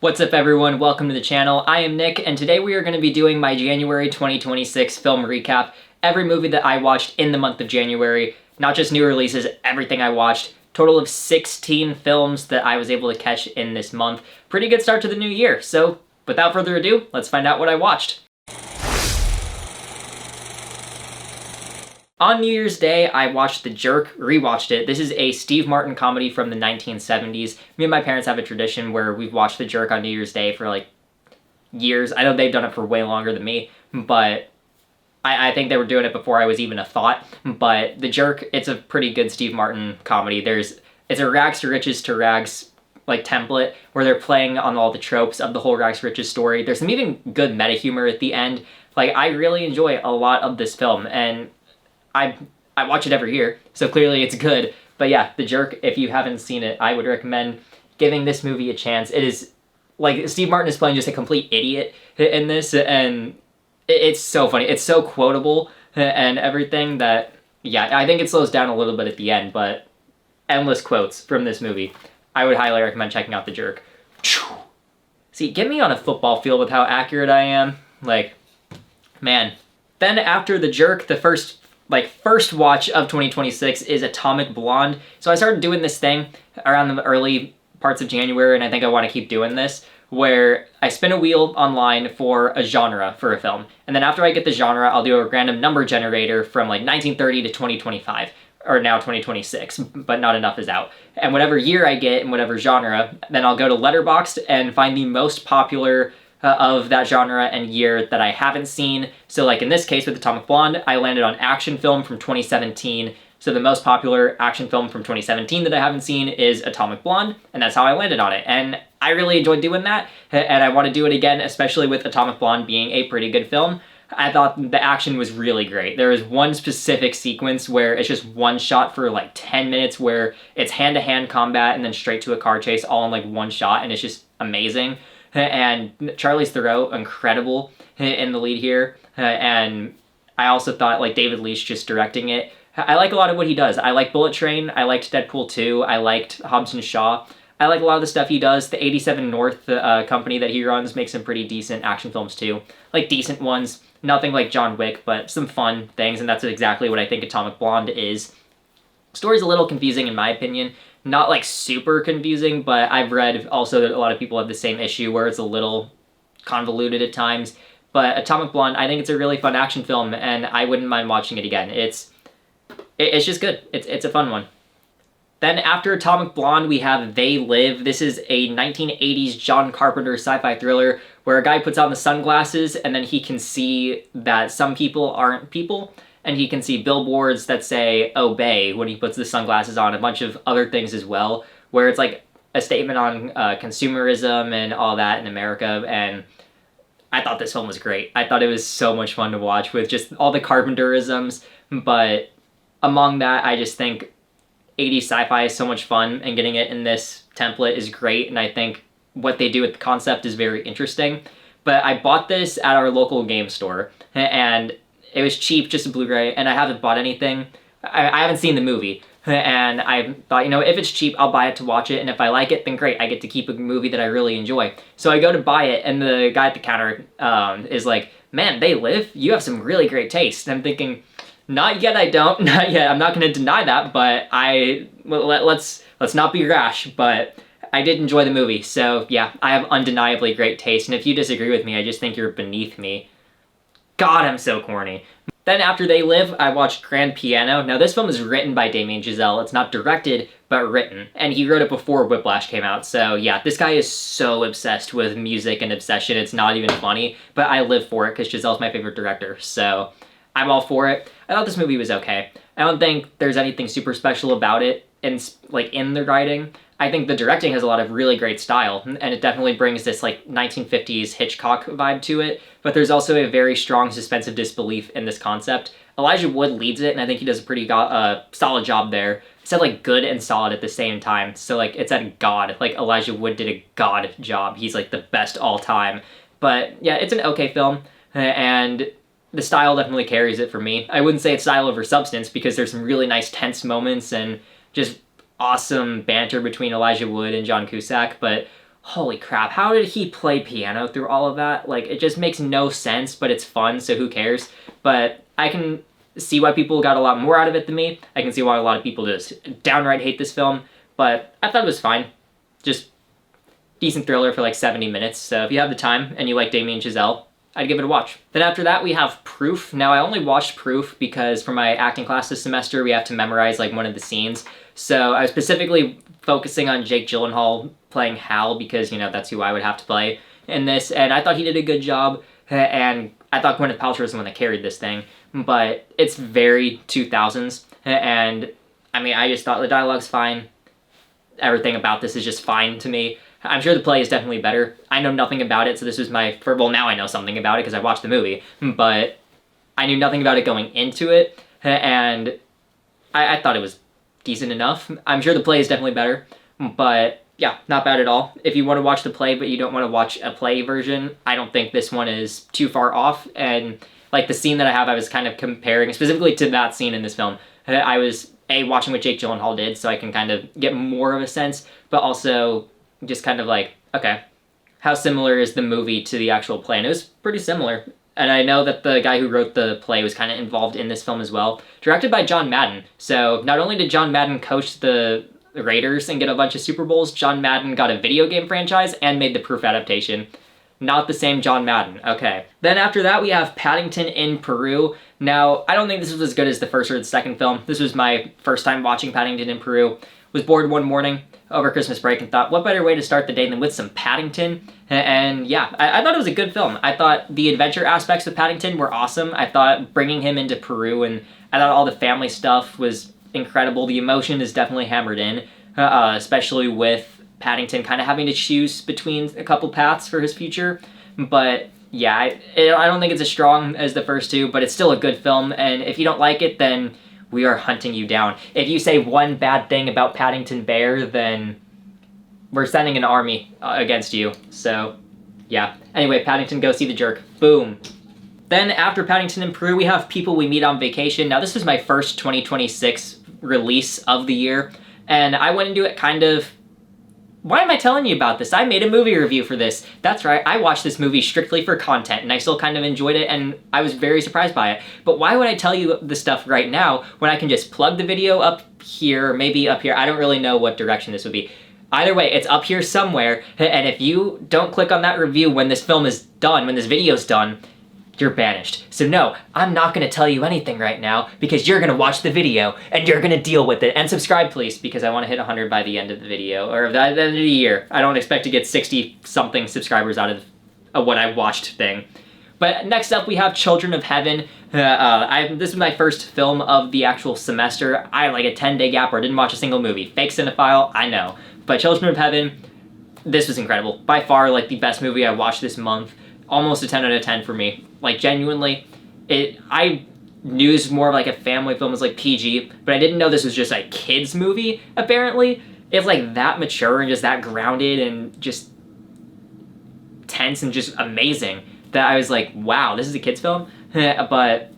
What's up everyone, welcome to the channel. I am Nick, and today we are going to be doing my January 2026 film recap. Every movie that I watched in the month of January, not just new releases, everything I watched. Total of 16 films that I was able to catch in this month. Pretty good start to the new year, so without further ado, let's find out what I watched. On New Year's Day, I watched The Jerk, rewatched it. This is a Steve Martin comedy from the 1970s. Me and my parents have a tradition where we've watched The Jerk on New Year's Day for like years. I know they've done it for way longer than me, but I think they were doing it before I was even a thought. But The Jerk, it's a pretty good Steve Martin comedy. It's a rags to riches to rags like template where they're playing on all the tropes of the whole rags to riches story. There's some even good meta humor at the end. Like, I really enjoy a lot of this film, and I watch it every year, so clearly it's good. But yeah, The Jerk, if you haven't seen it, I would recommend giving this movie a chance. It is, like, Steve Martin is playing just a complete idiot in this, and it's so funny. It's so quotable and everything that, yeah, I think it slows down a little bit at the end, but endless quotes from this movie. I would highly recommend checking out The Jerk. See, get me on a football field with how accurate I am. Like, man. Then after The Jerk, the first watch of 2026 is Atomic Blonde. So I started doing this thing around the early parts of January, and I think I want to keep doing this, where I spin a wheel online for a genre for a film. And then after I get the genre, I'll do a random number generator from like 1930 to 2025, or now 2026, but not enough is out. And whatever year I get in whatever genre, then I'll go to Letterboxd and find the most popular of that genre and year that I haven't seen. So like in this case with Atomic Blonde, I landed on action film from 2017. So the most popular action film from 2017 that I haven't seen is Atomic Blonde, and that's how I landed on it. And I really enjoyed doing that, and I want to do it again, especially with Atomic Blonde being a pretty good film. I thought the action was really great. There is one specific sequence where it's just one shot for like 10 minutes where it's hand-to-hand combat and then straight to a car chase all in like one shot, and it's just amazing. And Charlize Theron, incredible in the lead here. And I also thought, like, David Leitch just directing it. I like a lot of what he does. I like Bullet Train. I liked Deadpool 2. I liked Hobbs & Shaw. I like a lot of the stuff he does. The 87 North company that he runs makes some pretty decent action films too. Like, decent ones. Nothing like John Wick, but some fun things, and that's exactly what I think Atomic Blonde is. Story's a little confusing in my opinion. Not like super confusing, but I've read also that a lot of people have the same issue where it's a little convoluted at times. But Atomic Blonde, I think it's a really fun action film, and I wouldn't mind watching it again. It's just good. It's a fun one. Then after Atomic Blonde, we have They Live. This is a 1980s John Carpenter sci-fi thriller where a guy puts on the sunglasses and then he can see that some people aren't people. And he can see billboards that say obey when he puts the sunglasses on, a bunch of other things as well, where it's like a statement on consumerism and all that in America. And I thought this film was great. I thought it was so much fun to watch with just all the Carpenterisms. But among that, I just think 80s sci-fi is so much fun, and getting it in this template is great. And I think what they do with the concept is very interesting. But I bought this at our local game store, and it was cheap, just a Blu-ray, and I haven't bought anything. I haven't seen the movie, and I thought, you know, if it's cheap, I'll buy it to watch it, and if I like it, then great, I get to keep a movie that I really enjoy. So I go to buy it, and the guy at the counter is like, man, They Live? You have some really great taste. And I'm thinking, not yet, I don't. Not yet. I'm not going to deny that, but let's not be rash, but I did enjoy the movie. So yeah, I have undeniably great taste, and if you disagree with me, I just think you're beneath me. God, I'm so corny. Then after They Live, I watched Grand Piano. Now this film is written by Damien Chazelle. It's not directed, but written. And he wrote it before Whiplash came out. So yeah, this guy is so obsessed with music and obsession. It's not even funny, but I live for it because Chazelle's my favorite director. So I'm all for it. I thought this movie was okay. I don't think there's anything super special about it in the writing. I think the directing has a lot of really great style, and it definitely brings this like 1950s Hitchcock vibe to it, but there's also a very strong suspense of disbelief in this concept. Elijah Wood leads it, and I think he does a pretty solid job there. I said like good and solid at the same time, so like it's at God. Like Elijah Wood did a God job. He's like the best all time. But yeah, it's an okay film, and the style definitely carries it for me. I wouldn't say it's style over substance because there's some really nice tense moments and just awesome banter between Elijah Wood and John Cusack, but holy crap, how did he play piano through all of that? Like, it just makes no sense, but it's fun, so who cares? But I can see why people got a lot more out of it than me. I can see why a lot of people just downright hate this film, but I thought it was fine. Just decent thriller for like 70 minutes, so if you have the time and you like Damien Chazelle, I'd give it a watch. Then after that, we have Proof. Now, I only watched Proof because for my acting class this semester, we have to memorize like one of the scenes. So I was specifically focusing on Jake Gyllenhaal playing Hal because, you know, that's who I would have to play in this. And I thought he did a good job. And I thought Gwyneth Paltrow was the one that carried this thing. But it's very 2000s. And I mean, I just thought the dialogue's fine. Everything about this is just fine to me. I'm sure the play is definitely better. I know nothing about it, so this was my first, well, now I know something about it because I watched the movie, but I knew nothing about it going into it, and I thought it was decent enough. I'm sure the play is definitely better, but yeah, not bad at all. If you want to watch the play but you don't want to watch a play version, I don't think this one is too far off, and like the scene that I was kind of comparing specifically to that scene in this film. I was watching what Jake Gyllenhaal did, so I can kind of get more of a sense, but also just kind of like, okay, how similar is the movie to the actual play? And it was pretty similar. And I know that the guy who wrote the play was kind of involved in this film as well. Directed by John Madden. So not only did John Madden coach the Raiders and get a bunch of Super Bowls, John Madden got a video game franchise and made the Proof adaptation. Not the same John Madden. Okay. Then after that, we have Paddington in Peru. Now, I don't think this was as good as the first or the second film. This was my first time watching Paddington in Peru. Was bored one morning over Christmas break and thought, what better way to start the day than with some Paddington? And yeah, I thought it was a good film. I thought the adventure aspects of Paddington were awesome. I thought bringing him into Peru, and I thought all the family stuff was incredible. The emotion is definitely hammered in, especially with Paddington kind of having to choose between a couple paths for his future. But yeah, I don't think it's as strong as the first two, but it's still a good film. And if you don't like it, then we are hunting you down. If you say one bad thing about Paddington Bear, then we're sending an army against you. So, yeah. Anyway, Paddington, go see the jerk. Boom. Then after Paddington in Peru, we have People We Meet on Vacation. Now, this was my first 2026 release of the year, and I went into it kind of, why am I telling you about this? I made a movie review for this. That's right, I watched this movie strictly for content, and I still kind of enjoyed it, and I was very surprised by it. But why would I tell you this stuff right now when I can just plug the video up here, or maybe up here? I don't really know what direction this would be. Either way, it's up here somewhere, and if you don't click on that review when this film is done, when this video's done, you're banished. So no, I'm not going to tell you anything right now because you're going to watch the video and you're going to deal with it. And subscribe, please, because I want to hit 100 by the end of the video, or the end of the year. I don't expect to get 60-something subscribers out of a what I watched thing. But next up, we have Children of Heaven. This is my first film of the actual semester. I had like a 10-day gap where I didn't watch a single movie. Fake cinephile, I know. But Children of Heaven, this was incredible. By far, like, the best movie I watched this month. Almost a 10 out of 10 for me. Like, genuinely, I knew this was more of like a family film, it was like PG, but I didn't know this was just a kid's movie, apparently. It's like that mature and just that grounded and just tense and just amazing that I was like, wow, this is a kid's film? But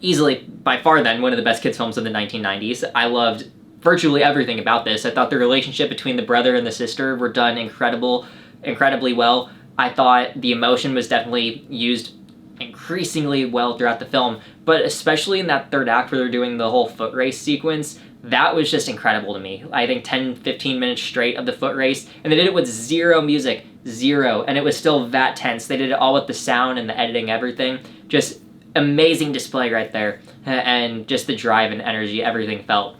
easily, by far then, one of the best kids films of the 1990s. I loved virtually everything about this. I thought the relationship between the brother and the sister were done incredibly well. I thought the emotion was definitely used increasingly well throughout the film, but especially in that third act where they're doing the whole foot race sequence, that was just incredible to me. I think 10-15 minutes straight of the foot race, and they did it with zero music, zero, and it was still that tense. They did it all with the sound and the editing, everything. Just amazing display right there, and just the drive and energy, everything felt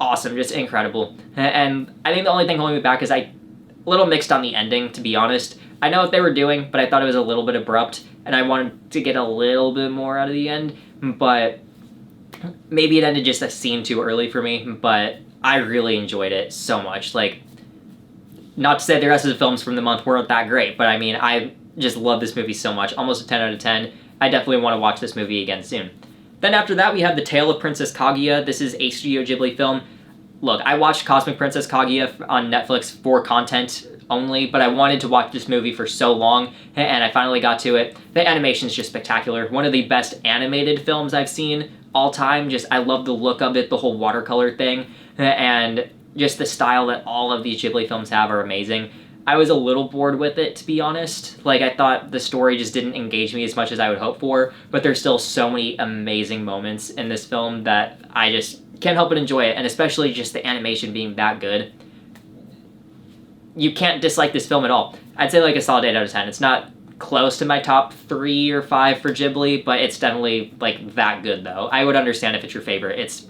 awesome, just incredible. And I think the only thing holding me back is a little mixed on the ending, to be honest. I know what they were doing, but I thought it was a little bit abrupt, and I wanted to get a little bit more out of the end, but maybe it ended just a scene too early for me, but I really enjoyed it so much. Like, not to say the rest of the films from the month weren't that great, but I mean, I just love this movie so much. Almost a 10 out of 10. I definitely want to watch this movie again soon. Then after that, we have The Tale of Princess Kaguya. This is a Studio Ghibli film. Look, I watched Cosmic Princess Kaguya on Netflix for content only, but I wanted to watch this movie for so long, and I finally got to it. The animation is just spectacular. One of the best animated films I've seen all time. Just, I love the look of it, the whole watercolor thing, and just the style that all of these Ghibli films have are amazing. I was a little bored with it, to be honest. Like, I thought the story just didn't engage me as much as I would hope for, but there's still so many amazing moments in this film that I just can't help but enjoy it, and especially just the animation being that good. You can't dislike this film at all. I'd say like a solid 8 out of 10. It's not close to my top 3 or 5 for Ghibli, but it's definitely like that good though. I would understand if it's your favorite. It's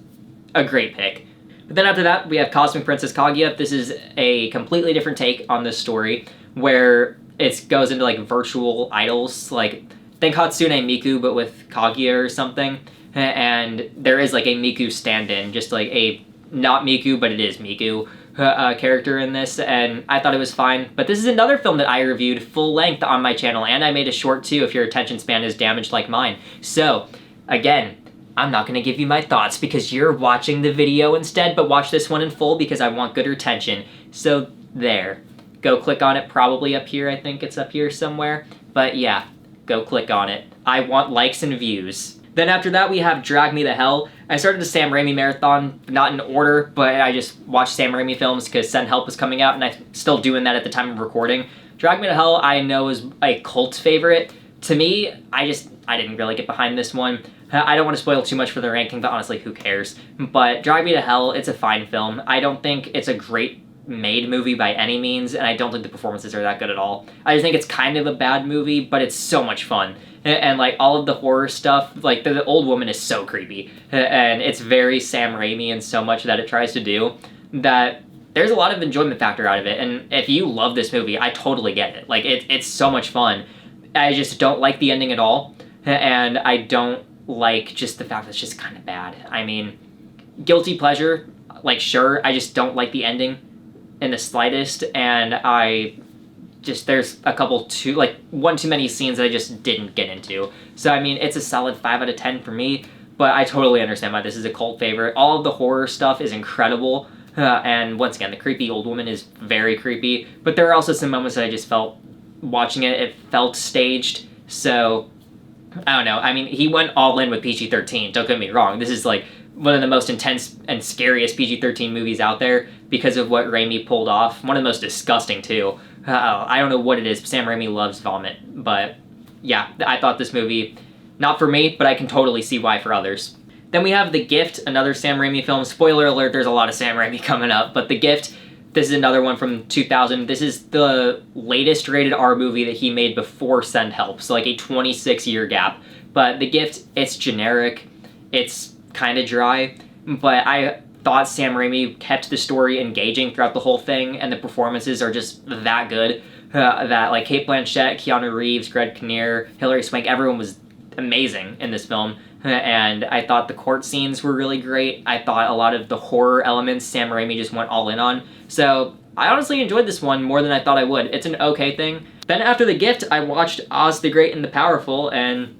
a great pick. But then after that, we have Cosmic Princess Kaguya. This is a completely different take on this story, where it goes into like virtual idols, like think Hatsune Miku but with Kaguya or something. And there is like a Miku stand-in, just like a not Miku but it is Miku character in this, and I thought it was fine. But this is another film that I reviewed full length on my channel, and I made a short too if your attention span is damaged like mine. So again, I'm not going to give you my thoughts because you're watching the video instead, but watch this one in full because I want good retention. So there. Go click on it, probably up here. I think it's up here somewhere. But yeah, go click on it. I want likes and views. Then after that, we have Drag Me to Hell. I started the Sam Raimi marathon, not in order, but I just watched Sam Raimi films because Send Help was coming out, and I'm still doing that at the time of recording. Drag Me to Hell, I know, is a cult favorite. To me, I didn't really get behind this one. I don't want to spoil too much for the ranking, but honestly, who cares? But Drag Me to Hell, it's a fine film. I don't think it's a great made movie by any means, and I don't think the performances are that good at all. I just think it's kind of a bad movie, but it's so much fun. And like all of the horror stuff, like the old woman is so creepy, and it's very Sam Raimi in so much that it tries to do, that there's a lot of enjoyment factor out of it. And if you love this movie, I totally get it. Like it's so much fun. I just don't like the ending at all, and I don't like just the fact that it's just kind of bad. I mean, guilty pleasure, like sure, I just don't like the ending in the slightest, and there's a couple one too many scenes that I just didn't get into. So I mean, it's a solid 5 out of 10 for me, but I totally understand why this is a cult favorite. All of the horror stuff is incredible, and once again, the creepy old woman is very creepy, but there are also some moments that I just felt, watching it felt staged, so I don't know. I mean, he went all in with PG-13, don't get me wrong. This is like one of the most intense and scariest PG-13 movies out there because of what Raimi pulled off. One of the most disgusting, too. I don't know what it is. Sam Raimi loves vomit. But yeah, I thought this movie, not for me, but I can totally see why for others. Then we have The Gift, another Sam Raimi film. Spoiler alert, there's a lot of Sam Raimi coming up. But The Gift, this is another one from 2000. This is the latest rated R movie that he made before Send Help. So like a 26-year gap. But The Gift, it's generic. It's kind of dry, but I thought Sam Raimi kept the story engaging throughout the whole thing, and the performances are just that good. That like Cate Blanchett, Keanu Reeves, Greg Kinnear, Hilary Swank, everyone was amazing in this film, and I thought the court scenes were really great. I thought a lot of the horror elements Sam Raimi just went all in on. So I honestly enjoyed this one more than I thought I would. It's an okay thing. Then after The Gift, I watched Oz the Great and the Powerful, and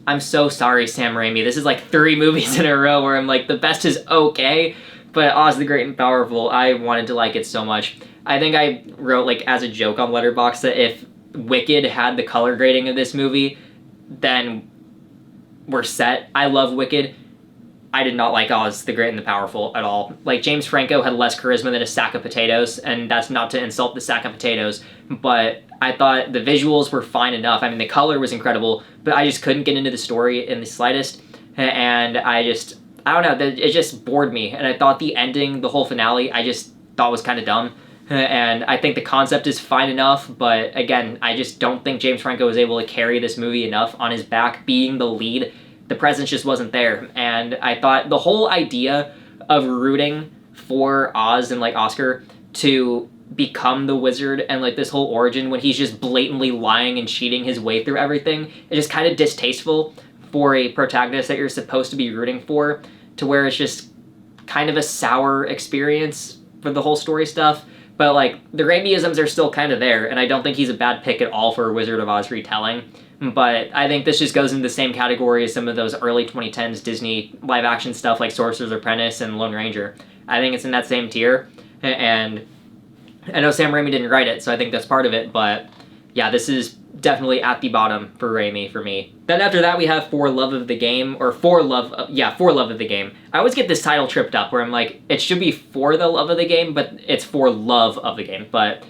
I'm so sorry, Sam Raimi. This is like 3 movies in a row where I'm like, the best is okay, but Oz the Great and Powerful, I wanted to like it so much. I think I wrote like as a joke on Letterboxd that if Wicked had the color grading of this movie, then we're set. I love Wicked. I did not like Oz the Great and the Powerful at all. Like, James Franco had less charisma than a sack of potatoes, and that's not to insult the sack of potatoes, but I thought the visuals were fine enough. I mean, the color was incredible, but I just couldn't get into the story in the slightest, and I don't know, it just bored me, and I thought the ending, the whole finale, I just thought was kind of dumb, and I think the concept is fine enough, but again, I just don't think James Franco was able to carry this movie enough on his back, being the lead. The presence just wasn't there, and I thought the whole idea of rooting for Oz and like Oscar to become the wizard and like this whole origin when he's just blatantly lying and cheating his way through everything, it's just kind of distasteful for a protagonist that you're supposed to be rooting for, to where it's just kind of a sour experience for the whole story stuff. But like, the Raimiisms are still kind of there, and I don't think he's a bad pick at all for a Wizard of Oz retelling. But I think this just goes into the same category as some of those early 2010s Disney live-action stuff like Sorcerer's Apprentice and Lone Ranger. I think it's in that same tier, and I know Sam Raimi didn't write it, so I think that's part of it, but yeah, this is definitely at the bottom for Raimi for me. Then after that, we have For Love of the Game, or For Love of the Game. I always get this title tripped up where I'm like, it should be For the Love of the Game, but it's For Love of the Game. But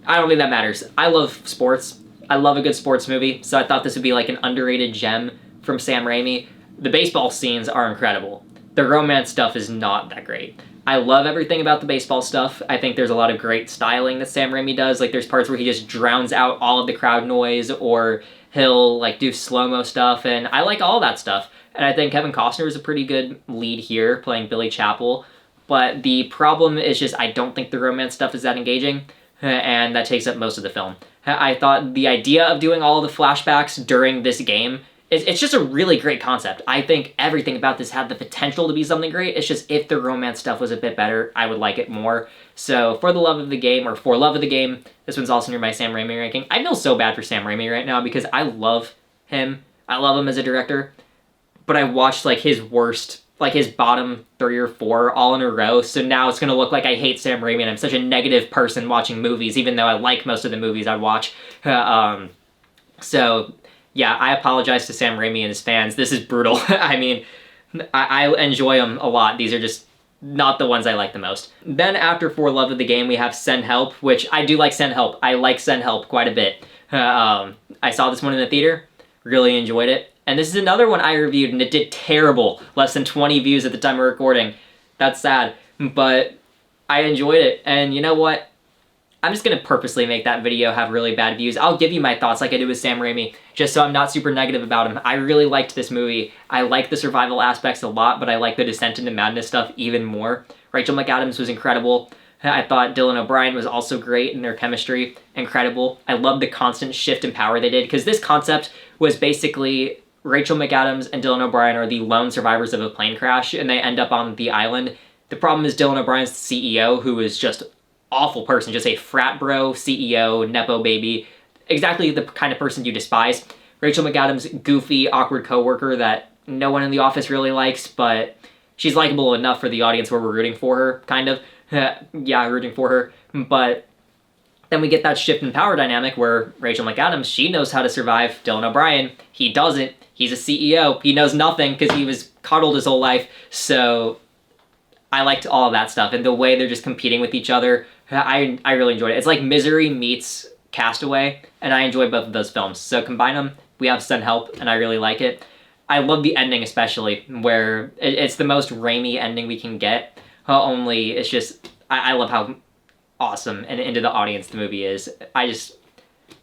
I don't think that matters. I love sports. I love a good sports movie, so I thought this would be like an underrated gem from Sam Raimi. The baseball scenes are incredible. The romance stuff is not that great. I love everything about the baseball stuff. I think there's a lot of great styling that Sam Raimi does. Like there's parts where he just drowns out all of the crowd noise, or he'll like do slow-mo stuff, and I like all that stuff. And I think Kevin Costner is a pretty good lead here, playing Billy Chapel. But the problem is just I don't think the romance stuff is that engaging, and that takes up most of the film. I thought the idea of doing all the flashbacks during this game, it's just a really great concept. I think everything about this had the potential to be something great. It's just if the romance stuff was a bit better, I would like it more. So for the love of the game, or for love of the game, this one's also near my Sam Raimi ranking. I feel so bad for Sam Raimi right now because I love him. I love him as a director. But I watched like his worst, like his bottom 3 or 4 all in a row, so now it's gonna look like I hate Sam Raimi and I'm such a negative person watching movies, even though I like most of the movies I watch. So yeah, I apologize to Sam Raimi and his fans. This is brutal. I mean, I enjoy them a lot. These are just not the ones I like the most. Then after For Love of the Game, we have Send Help, which I do like Send Help. I like Send Help quite a bit. I saw this one in the theater, really enjoyed it. And this is another one I reviewed, and it did terrible. Less than 20 views at the time of recording. That's sad. But I enjoyed it. And you know what? I'm just going to purposely make that video have really bad views. I'll give you my thoughts like I did with Sam Raimi, just so I'm not super negative about him. I really liked this movie. I like the survival aspects a lot, but I like the Descent into Madness stuff even more. Rachel McAdams was incredible. I thought Dylan O'Brien was also great in their chemistry. Incredible. I love the constant shift in power they did, because this concept was basically Rachel McAdams and Dylan O'Brien are the lone survivors of a plane crash, and they end up on the island. The problem is Dylan O'Brien's the CEO, who is just awful person, just a frat bro, CEO, nepo baby, exactly the kind of person you despise. Rachel McAdams, goofy, awkward coworker that no one in the office really likes, but she's likable enough for the audience where we're rooting for her, kind of. Yeah, rooting for her. But then we get that shift in power dynamic where Rachel McAdams, she knows how to survive. Dylan O'Brien, he doesn't. He's a CEO. He knows nothing because he was coddled his whole life. So I liked all of that stuff. And the way they're just competing with each other, I really enjoyed it. It's like Misery meets Castaway, and I enjoy both of those films. So combine them, we have Send Help, and I really like it. I love the ending especially, where it's the most Raimi ending we can get. Only it's just, I love how awesome and into the audience the movie is.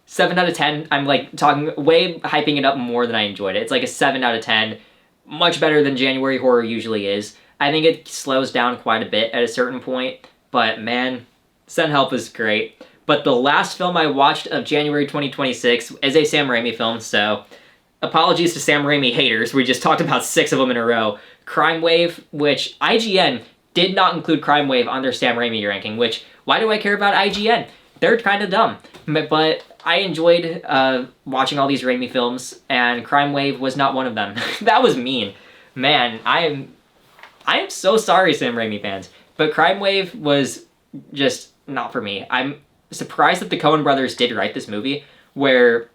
7 out of 10. I'm like talking, way hyping it up more than I enjoyed it. It's like a 7 out of 10. Much better than January horror usually is. I think it slows down quite a bit at a certain point, but man, Send Help is great. But the last film I watched of January 2026 is a Sam Raimi film, so apologies to Sam Raimi haters. We just talked about 6 of them in a row. Crime Wave, which IGN did not include Crime Wave on their Sam Raimi ranking, which, why do I care about IGN? They're kind of dumb. But I enjoyed watching all these Raimi films, and Crime Wave was not one of them. That was mean. Man, I am so sorry, Sam Raimi fans. But Crime Wave was just not for me. I'm surprised that the Coen brothers did write this movie, where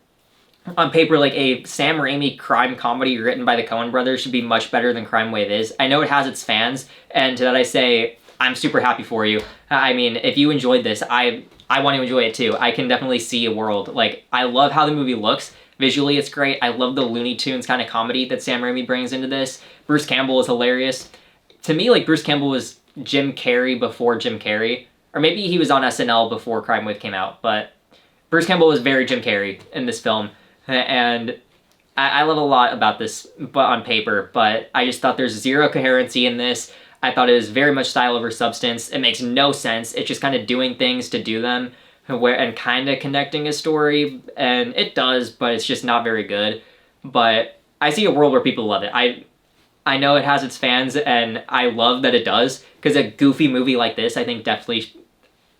on paper, like a Sam Raimi crime comedy written by the Coen brothers should be much better than Crime Wave is. I know it has its fans, and to that I say, I'm super happy for you. I mean, if you enjoyed this, I want to enjoy it too. I can definitely see a world. Like, I love how the movie looks. Visually, it's great. I love the Looney Tunes kind of comedy that Sam Raimi brings into this. Bruce Campbell is hilarious. To me, like, Bruce Campbell was Jim Carrey before Jim Carrey. Or maybe he was on SNL before Crime Wave came out, but Bruce Campbell was very Jim Carrey in this film. And I love a lot about this but on paper, but I just thought there's zero coherency in this. I thought it was very much style over substance. It makes no sense. It's just kind of doing things to do them and kind of connecting a story, and it does, but it's just not very good. But I see a world where people love it. I know it has its fans, and I love that it does, because a goofy movie like this, I think definitely,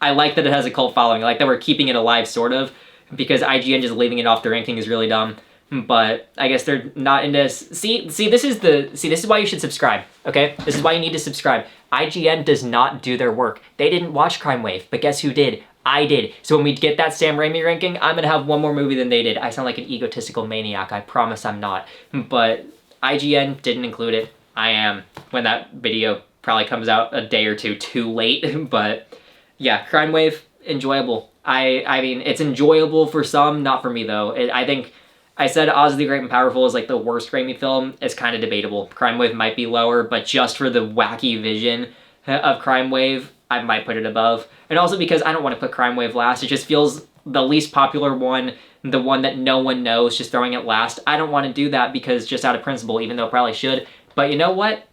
I like that it has a cult following. I like that we're keeping it alive, sort of, because IGN just leaving it off the ranking is really dumb. But I guess they're not into... See, this is why you should subscribe, okay? This is why you need to subscribe. IGN does not do their work. They didn't watch Crime Wave, but guess who did? I did. So when we get that Sam Raimi ranking, I'm gonna have one more movie than they did. I sound like an egotistical maniac. I promise I'm not. But IGN didn't include it. I am, when that video probably comes out a day or two too late. But yeah, Crime Wave, enjoyable. I mean, it's enjoyable for some, not for me though. I think I said Oz the Great and Powerful is like the worst Raimi film. It's kind of debatable. Crime Wave might be lower, but just for the wacky vision of Crime Wave, I might put it above. And also because I don't want to put Crime Wave last. It just feels the least popular one, the one that no one knows, just throwing it last. I don't want to do that because just out of principle, even though it probably should. But you know what?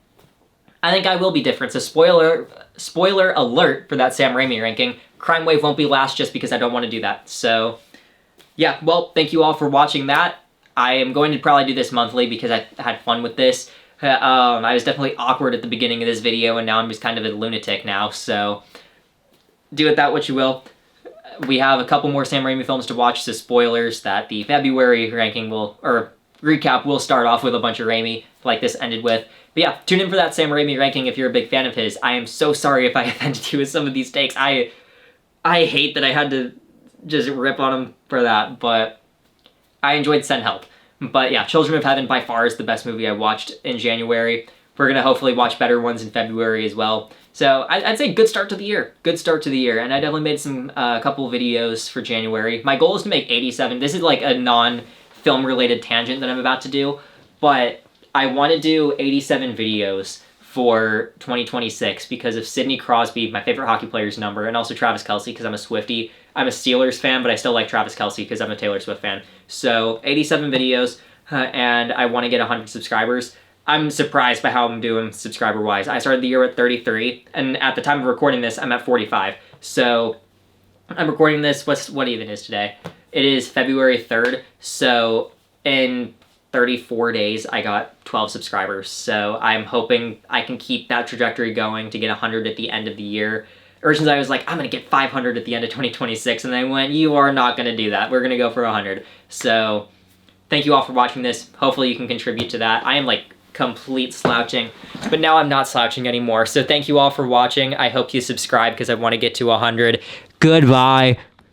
I think I will be different. So spoiler alert for that Sam Raimi ranking. Crime Wave won't be last just because I don't want to do that. So yeah, well, thank you all for watching that. I am going to probably do this monthly because I had fun with this. I was definitely awkward at the beginning of this video, and now I'm just kind of a lunatic now, so do with that what you will. We have a couple more Sam Raimi films to watch, so spoilers that the February ranking or recap will start off with a bunch of Raimi, like this ended with. But yeah, tune in for that Sam Raimi ranking if you're a big fan of his. I am so sorry if I offended you with some of these takes. I hate that I had to just rip on him for that, but I enjoyed Send Help. But yeah, Children of Heaven by far is the best movie I watched in January. We're going to hopefully watch better ones in February as well. So I'd say good start to the year. Good start to the year. And I definitely made some couple videos for January. My goal is to make 87. This is like a non-film related tangent that I'm about to do. But I want to do 87 videos for 2026 because of Sidney Crosby, my favorite hockey player's number, and also Travis Kelce because I'm a Swiftie. I'm a Steelers fan, but I still like Travis Kelce because I'm a Taylor Swift fan. So 87 videos, and I want to get 100 subscribers. I'm surprised by how I'm doing subscriber-wise. I started the year at 33, and at the time of recording this, I'm at 45. So I'm recording this, what even is today? It is February 3rd, so in 34 days, I got 12 subscribers. So I'm hoping I can keep that trajectory going to get 100 at the end of the year. Originally, I was like, I'm going to get 500 at the end of 2026. And they went, you are not going to do that. We're going to go for 100. So thank you all for watching this. Hopefully you can contribute to that. I am like complete slouching, but now I'm not slouching anymore. So thank you all for watching. I hope you subscribe because I want to get to 100. Goodbye.